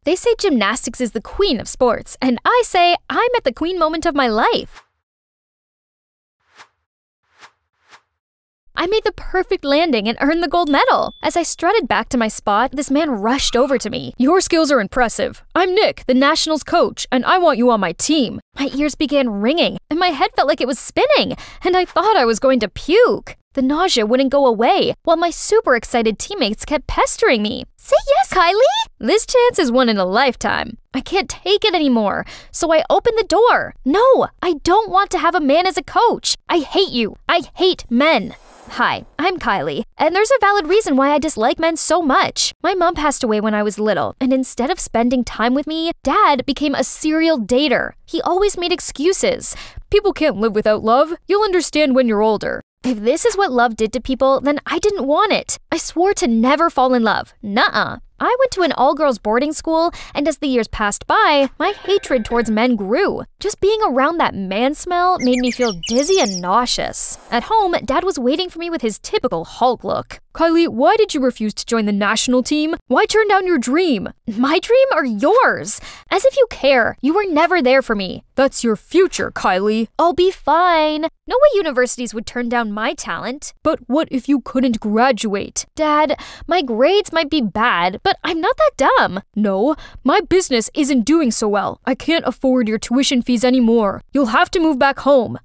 They say gymnastics is the queen of sports, and I say I'm at the queen moment of my life. I made the perfect landing and earned the gold medal. As I strutted back to my spot, this man rushed over to me. "Your skills are impressive. I'm Nick, the Nationals coach, and I want you on my team." My ears began ringing, and my head felt like it was spinning, and I thought I was going to puke. The nausea wouldn't go away, while my super excited teammates kept pestering me. "Say yes, Kylie!" This chance is one in a lifetime. I can't take it anymore, so I opened the door. No, I don't want to have a man as a coach. I hate you. I hate men. Hi, I'm Kylie, and there's a valid reason why I dislike men so much. My mom passed away when I was little, and instead of spending time with me, Dad became a serial dater. He always made excuses. "People can't live without love. You'll understand when you're older." If this is what love did to people, then I didn't want it. I swore to never fall in love. Nuh-uh. I went to an all-girls boarding school, and as the years passed by, my hatred towards men grew. Just being around that man smell made me feel dizzy and nauseous. At home, Dad was waiting for me with his typical Hulk look. "Kylie, why did you refuse to join the national team? Why turn down your dream?" My dream or yours? As if you care. You were never there for me. "That's your future, Kylie." I'll be fine. No way universities would turn down my talent. "But what if you couldn't graduate?" Dad, my grades might be bad, but I'm not that dumb. "No, my business isn't doing so well. I can't afford your tuition fees anymore. You'll have to move back home."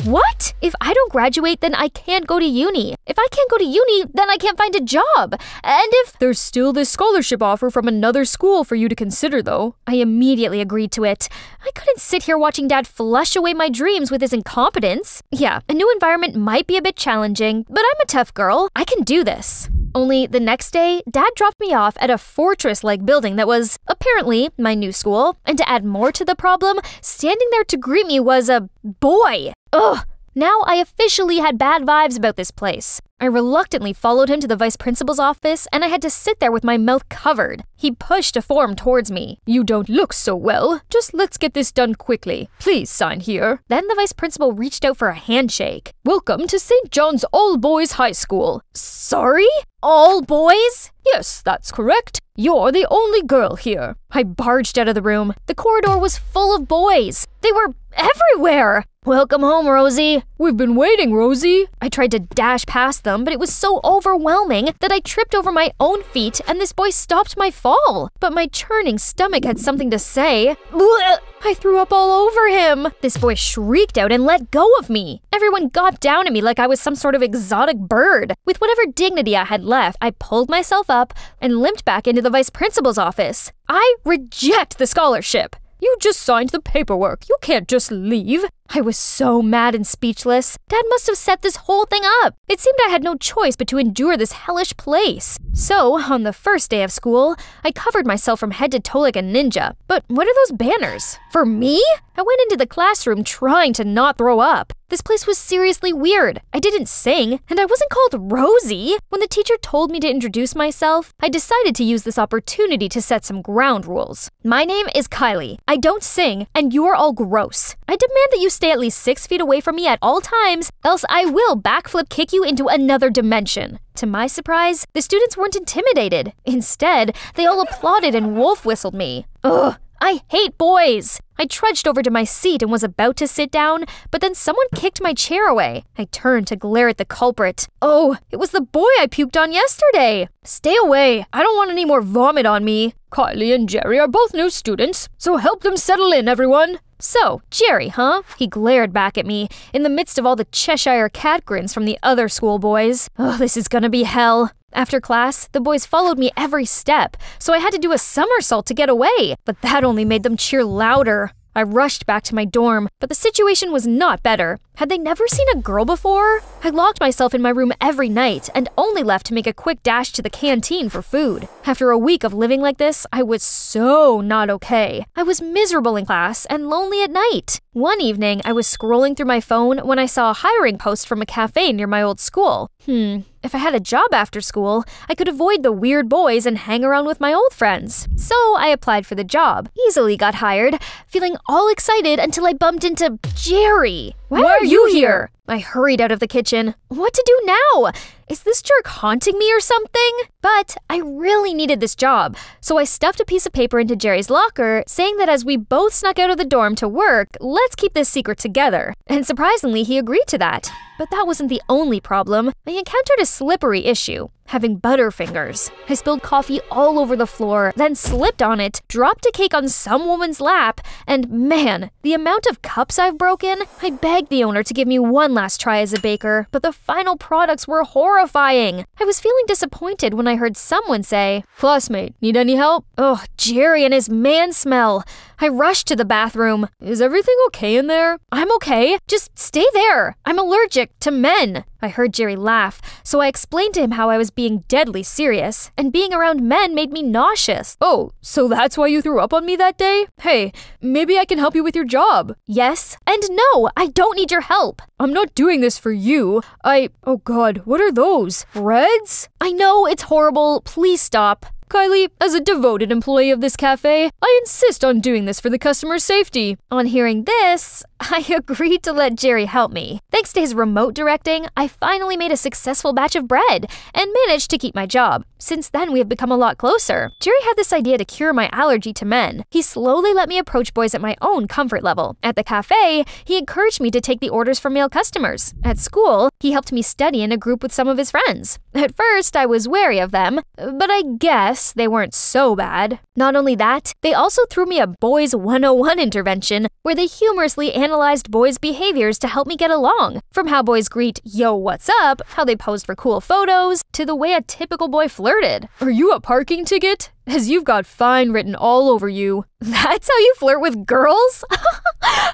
What? If I don't graduate, then I can't go to uni. If I can't go to uni, then I can't find a job. And if— "There's still this scholarship offer from another school for you to consider, though." I immediately agreed to it. I couldn't sit here watching Dad flush away my dreams with his incompetence. Yeah, a new environment might be a bit challenging, but I'm a tough girl. I can do this. Only the next day, Dad dropped me off at a fortress-like building that was, apparently, my new school. And to add more to the problem, standing there to greet me was a boy. Ugh! Now I officially had bad vibes about this place. I reluctantly followed him to the vice principal's office, and I had to sit there with my mouth covered. He pushed a form towards me. "You don't look so well. Just let's get this done quickly. Please sign here." Then the vice principal reached out for a handshake. "Welcome to St. John's All-Boys High School." Sorry? All boys? "Yes, that's correct. You're the only girl here." I barged out of the room. The corridor was full of boys. They were everywhere. "Welcome home, Rosie." "We've been waiting, Rosie." I tried to dash past them, but it was so overwhelming that I tripped over my own feet and this boy stopped my fall. But my churning stomach had something to say. Blech! I threw up all over him. This boy shrieked out and let go of me. Everyone gawped down at me like I was some sort of exotic bird. With whatever dignity I had left, I pulled myself up and limped back into the vice principal's office. "I reject the scholarship." "You just signed the paperwork. You can't just leave." I was so mad and speechless. Dad must have set this whole thing up. It seemed I had no choice but to endure this hellish place. So, on the first day of school, I covered myself from head to toe like a ninja. But what are those banners? For me? I went into the classroom trying to not throw up. This place was seriously weird. I didn't sing, and I wasn't called Rosie. When the teacher told me to introduce myself, I decided to use this opportunity to set some ground rules. My name is Kylie. I don't sing, and you're all gross. I demand that you stay at least 6 feet away from me at all times, else I will backflip kick you into another dimension. To my surprise, the students weren't intimidated. Instead, they all applauded and wolf whistled me. Ugh, I hate boys. I trudged over to my seat and was about to sit down, but then someone kicked my chair away. I turned to glare at the culprit. Oh, it was the boy I puked on yesterday. "Stay away. I don't want any more vomit on me." "Kylie and Jerry are both new students, so help them settle in, everyone." "So, Jerry, huh?" He glared back at me in the midst of all the Cheshire cat grins from the other schoolboys. Oh, this is gonna be hell. After class, the boys followed me every step, so I had to do a somersault to get away, but that only made them cheer louder. I rushed back to my dorm, but the situation was not better. Had they never seen a girl before? I locked myself in my room every night and only left to make a quick dash to the canteen for food. After a week of living like this, I was so not okay. I was miserable in class and lonely at night. One evening, I was scrolling through my phone when I saw a hiring post from a cafe near my old school. If I had a job after school, I could avoid the weird boys and hang around with my old friends. So I applied for the job, easily got hired, feeling all excited until I bumped into Jerry. Why are you here? I hurried out of the kitchen. What to do now? is this jerk haunting me or something? But I really needed this job, so I stuffed a piece of paper into Jerry's locker, saying that as we both snuck out of the dorm to work, let's keep this secret together. And surprisingly, he agreed to that. But that wasn't the only problem. I encountered a slippery issue. Having butterfingers. I spilled coffee all over the floor, then slipped on it, dropped a cake on some woman's lap, and man, the amount of cups I've broken. I begged the owner to give me one last try as a baker, but the final products were horrifying. I was feeling disappointed when I heard someone say, "Classmate, need any help?" Oh, Jerry and his man smell. I rushed to the bathroom. "Is everything okay in there?" "I'm okay. Just stay there. I'm allergic to men." I heard Jerry laugh, so I explained to him how I was being deadly serious, and being around men made me nauseous. "Oh, so that's why you threw up on me that day? Hey, maybe I can help you with your job." "Yes, and no, I don't need your help." "I'm not doing this for you. Oh God, what are those? Reds?" "I know, it's horrible. Please stop." "Kylie, as a devoted employee of this cafe, I insist on doing this for the customer's safety." On hearing this, I agreed to let Jerry help me. Thanks to his remote directing, I finally made a successful batch of bread and managed to keep my job. Since then, we have become a lot closer. Jerry had this idea to cure my allergy to men. He slowly let me approach boys at my own comfort level. At the cafe, he encouraged me to take the orders from male customers. At school, he helped me study in a group with some of his friends. At first, I was wary of them, but I guess they weren't so bad. Not only that, they also threw me a Boys 101 intervention where they humorously analyzed boys' behaviors to help me get along. From how boys greet, "Yo, what's up?" how they posed for cool photos, to the way a typical boy flirted. "Are you a parking ticket? As you've got fine written all over you." "That's how you flirt with girls?"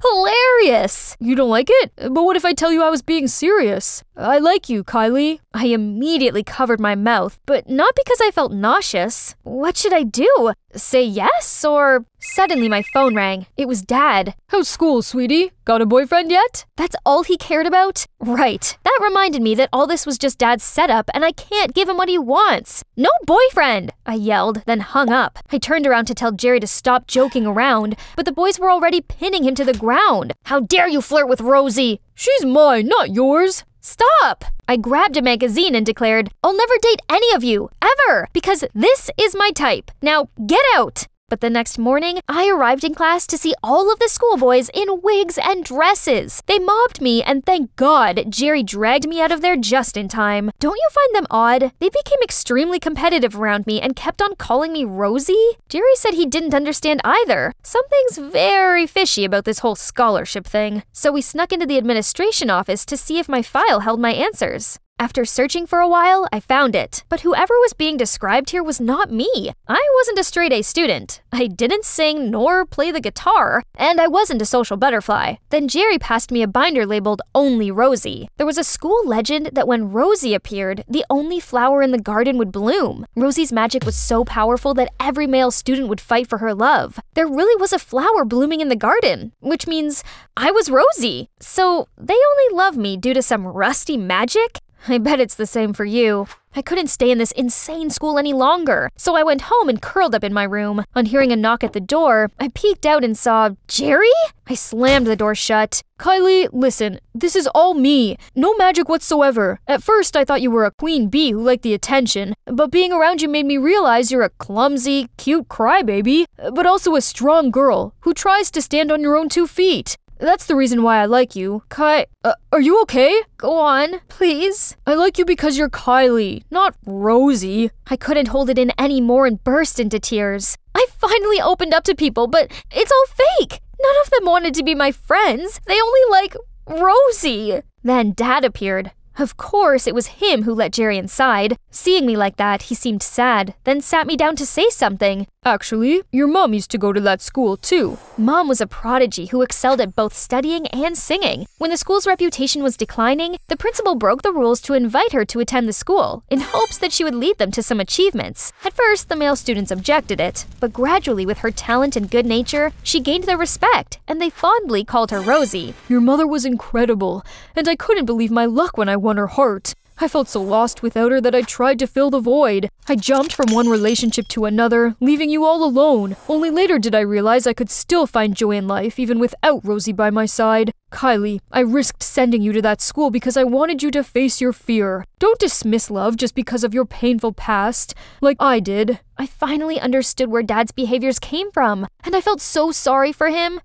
Hilarious! "You don't like it? But what if I tell you I was being serious? I like you, Kylie." I immediately covered my mouth, but not because I felt nauseous. What should I do? Say yes, or... Suddenly my phone rang. It was Dad. "How's school, sweetie? Got a boyfriend yet?" That's all he cared about? Right. That reminded me that all this was just Dad's setup and I can't give him what he wants. "No boyfriend!" I yelled, then hung up. I turned around to tell Jerry to stop joking around, but the boys were already pinning him to the ground. "How dare you flirt with Rosie?" "She's mine, not yours." "Stop!" I grabbed a magazine and declared, "I'll never date any of you, ever, because this is my type. Now, get out!" But the next morning, I arrived in class to see all of the schoolboys in wigs and dresses. They mobbed me, and thank God, Jerry dragged me out of there just in time. Don't you find them odd? They became extremely competitive around me and kept on calling me Rosie. Jerry said he didn't understand either. Something's very fishy about this whole scholarship thing. So we snuck into the administration office to see if my file held my answers. After searching for a while, I found it. But whoever was being described here was not me. I wasn't a straight-A student. I didn't sing nor play the guitar, and I wasn't a social butterfly. Then Jerry passed me a binder labeled Only Rosie. There was a school legend that when Rosie appeared, the only flower in the garden would bloom. Rosie's magic was so powerful that every male student would fight for her love. There really was a flower blooming in the garden, which means I was Rosie. So they only love me due to some rusty magic? I bet it's the same for you. I couldn't stay in this insane school any longer, so I went home and curled up in my room. On hearing a knock at the door, I peeked out and saw Jerry? I slammed the door shut. "Kylie, listen, this is all me. No magic whatsoever. At first, I thought you were a queen bee who liked the attention, but being around you made me realize you're a clumsy, cute crybaby, but also a strong girl who tries to stand on your own 2 feet. That's the reason why I like you. Are you okay?" "Go on, please." "I like you because you're Kylie, not Rosie." I couldn't hold it in anymore and burst into tears. I finally opened up to people, but it's all fake. None of them wanted to be my friends. They only like Rosie. Then Dad appeared. Of course, it was him who let Jerry inside. Seeing me like that, he seemed sad, then sat me down to say something. "Actually, your mom used to go to that school too." Mom was a prodigy who excelled at both studying and singing. When the school's reputation was declining, the principal broke the rules to invite her to attend the school, in hopes that she would lead them to some achievements. At first, the male students objected it, but gradually with her talent and good nature, she gained their respect, and they fondly called her Rosie. "Your mother was incredible, and I couldn't believe my luck when I won her heart. I felt so lost without her that I tried to fill the void. I jumped from one relationship to another, leaving you all alone. Only later did I realize I could still find joy in life even without Rosie by my side. Kylie, I risked sending you to that school because I wanted you to face your fear. Don't dismiss love just because of your painful past, like I did. I finally understood where Dad's behaviors came from, and I felt so sorry for him.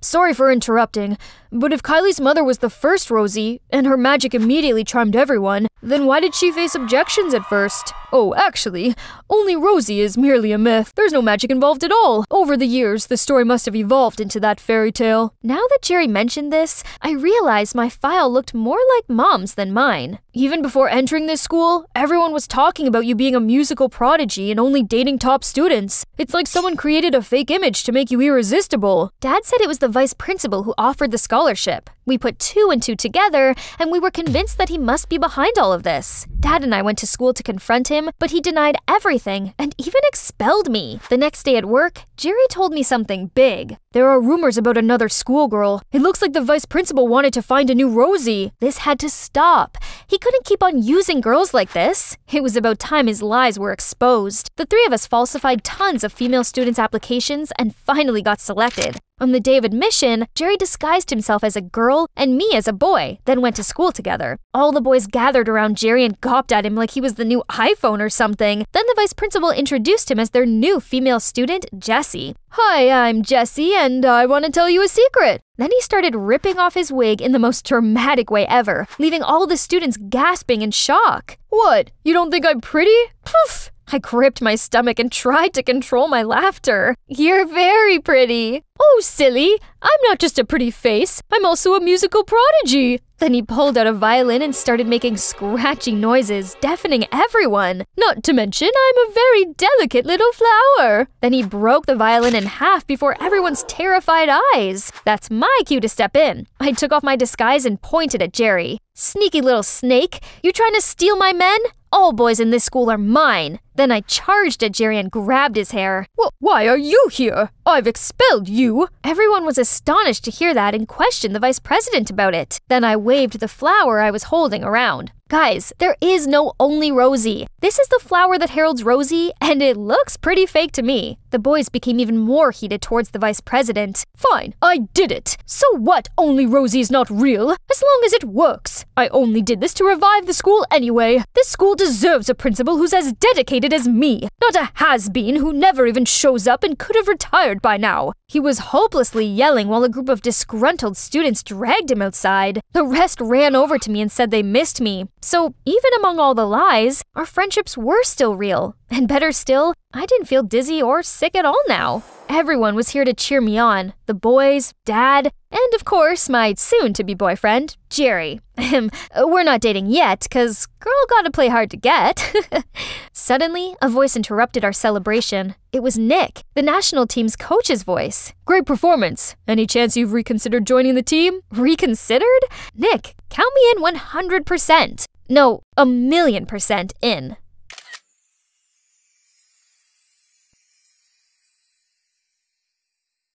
Sorry for interrupting, but if Kylie's mother was the first Rosie, and her magic immediately charmed everyone, then why did she face objections at first? Oh, actually, only Rosie is merely a myth. There's no magic involved at all. Over the years, the story must have evolved into that fairy tale. Now that Jerry mentioned this, I realized my file looked more like Mom's than mine. Even before entering this school, everyone was talking about you being a musical prodigy and only dating top students. It's like someone created a fake image to make you irresistible. Dad said it was the vice principal who offered the scholarship. We put 2 and 2 together, and we were convinced that he must be behind all of this. Dad and I went to school to confront him, but he denied everything and even expelled me. The next day at work, Jerry told me something big. There are rumors about another schoolgirl. It looks like the vice principal wanted to find a new Rosie. This had to stop. He couldn't keep on using girls like this. It was about time his lies were exposed. The 3 of us falsified tons of female students' applications and finally got selected. On the day of admission, Jerry disguised himself as a girl and me as a boy, then went to school together. All the boys gathered around Jerry and gawped at him like he was the new iPhone or something. Then the vice principal introduced him as their new female student, Jessie. Hi, I'm Jessie, and I want to tell you a secret. Then he started ripping off his wig in the most dramatic way ever, leaving all the students gasping in shock. What? You don't think I'm pretty? Poof! I gripped my stomach and tried to control my laughter. You're very pretty. Oh, silly. I'm not just a pretty face. I'm also a musical prodigy. Then he pulled out a violin and started making scratchy noises, deafening everyone. Not to mention, I'm a very delicate little flower. Then he broke the violin in half before everyone's terrified eyes. That's my cue to step in. I took off my disguise and pointed at Jerry. Sneaky little snake, you trying to steal my men? All boys in this school are mine. Then I charged at Jerry and grabbed his hair. Why are you here? I've expelled you. Everyone was astonished to hear that and questioned the vice president about it. Then I waved the flower I was holding around. Guys, there is no only Rosie. This is the flower that heralds Rosie, and it looks pretty fake to me. The boys became even more heated towards the vice president. Fine, I did it. So what? Only Rosie is not real, as long as it works. I only did this to revive the school anyway. This school deserves a principal who's as dedicated as me, not a has-been who never even shows up and could have retired by now. He was hopelessly yelling while a group of disgruntled students dragged him outside. The rest ran over to me and said they missed me. So even among all the lies, our friendships were still real. And better still, I didn't feel dizzy or sick at all now. Everyone was here to cheer me on. The boys, Dad, and of course, my soon-to-be boyfriend, Jerry. We're not dating yet, 'cause girl gotta play hard to get. Suddenly, a voice interrupted our celebration. It was Nick, the national team's coach's voice. Great performance. Any chance you've reconsidered joining the team? Reconsidered? Nick, count me in 100%. No, 1,000,000% in.